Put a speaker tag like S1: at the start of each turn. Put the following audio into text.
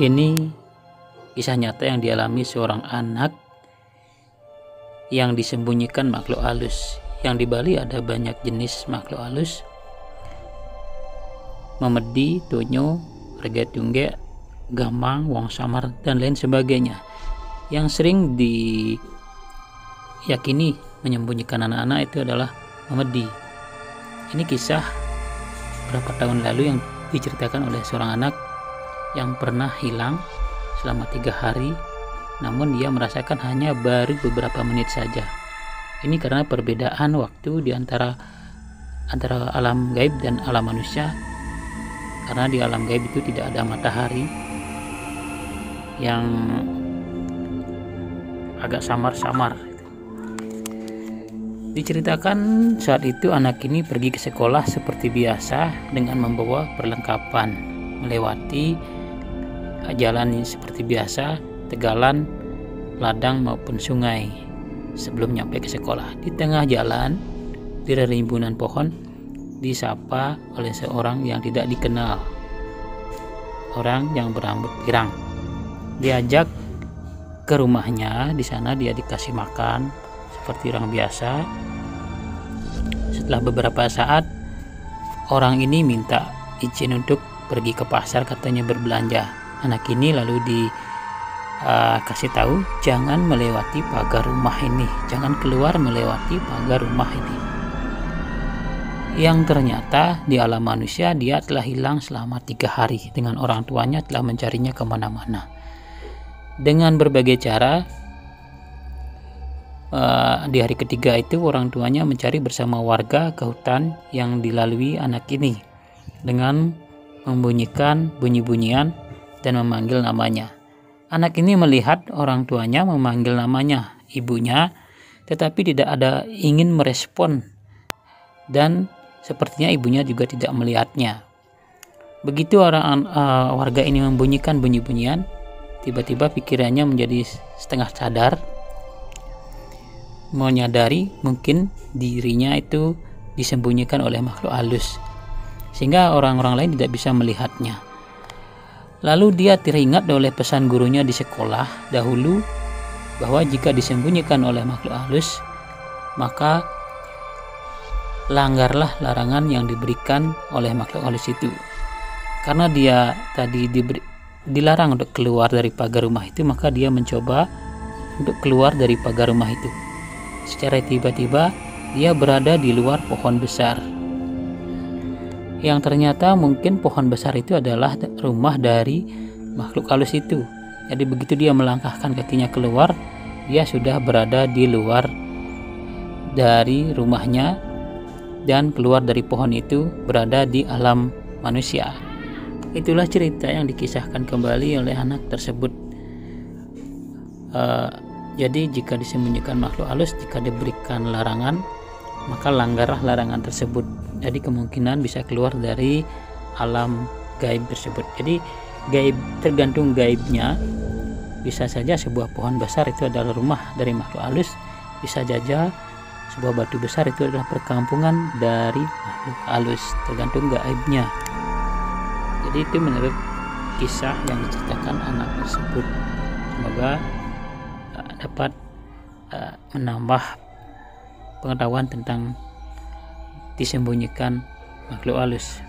S1: Ini kisah nyata yang dialami seorang anak yang disembunyikan makhluk halus. Yang di Bali ada banyak jenis makhluk halus: memedi, tonyo, regetungge, gamang, wong samar, dan lain sebagainya, yang sering diyakini menyembunyikan anak-anak itu adalah memedi. Ini kisah berapa tahun lalu yang diceritakan oleh seorang anak yang pernah hilang selama 3 hari, namun dia merasakan hanya baru beberapa menit saja. Ini karena perbedaan waktu di antara alam gaib dan alam manusia, karena di alam gaib itu tidak ada matahari yang agak samar-samar. Diceritakan saat itu anak ini pergi ke sekolah seperti biasa dengan membawa perlengkapan, melewati jalan seperti biasa, tegalan, ladang maupun sungai sebelum nyampe ke sekolah. Di tengah jalan, di rimbunan pohon, disapa oleh seorang yang tidak dikenal, orang yang berambut pirang. Diajak ke rumahnya. Di sana dia dikasih makan seperti orang biasa. Setelah beberapa saat, orang ini minta izin untuk pergi ke pasar, katanya berbelanja. Anak ini lalu dikasih tahu jangan melewati pagar rumah ini, jangan keluar melewati pagar rumah ini. Yang ternyata di alam manusia dia telah hilang selama 3 hari dengan orang tuanya telah mencarinya kemana-mana. Dengan berbagai cara, di hari ketiga itu orang tuanya mencari bersama warga ke hutan yang dilalui anak ini dengan membunyikan bunyi-bunyian dan memanggil namanya. Anak ini melihat orang tuanya memanggil namanya ibunya, tetapi tidak ada ingin merespon, dan sepertinya ibunya juga tidak melihatnya. Begitu warga ini membunyikan bunyi-bunyian, tiba-tiba pikirannya menjadi setengah sadar, menyadari mungkin dirinya itu disembunyikan oleh makhluk halus, sehingga orang-orang lain tidak bisa melihatnya. Lalu dia teringat oleh pesan gurunya di sekolah dahulu bahwa jika disembunyikan oleh makhluk halus, maka langgarlah larangan yang diberikan oleh makhluk halus itu. Karena dia tadi dilarang untuk keluar dari pagar rumah itu, maka dia mencoba untuk keluar dari pagar rumah itu. Secara tiba-tiba dia berada di luar pohon besar, yang ternyata mungkin pohon besar itu adalah rumah dari makhluk halus itu. Jadi begitu dia melangkahkan kakinya keluar, dia sudah berada di luar dari rumahnya dan keluar dari pohon itu, berada di alam manusia. Itulah cerita yang dikisahkan kembali oleh anak tersebut. Jadi jika disembunyikan makhluk halus, jika diberikan larangan, maka langgarlah larangan tersebut. Jadi kemungkinan bisa keluar dari alam gaib tersebut. Jadi gaib, tergantung gaibnya. Bisa saja sebuah pohon besar itu adalah rumah dari makhluk halus, bisa saja sebuah batu besar itu adalah perkampungan dari makhluk halus, tergantung gaibnya. Jadi itu menurut kisah yang diceritakan anak tersebut. Semoga dapat menambah pengetahuan tentang disembunyikan makhluk halus.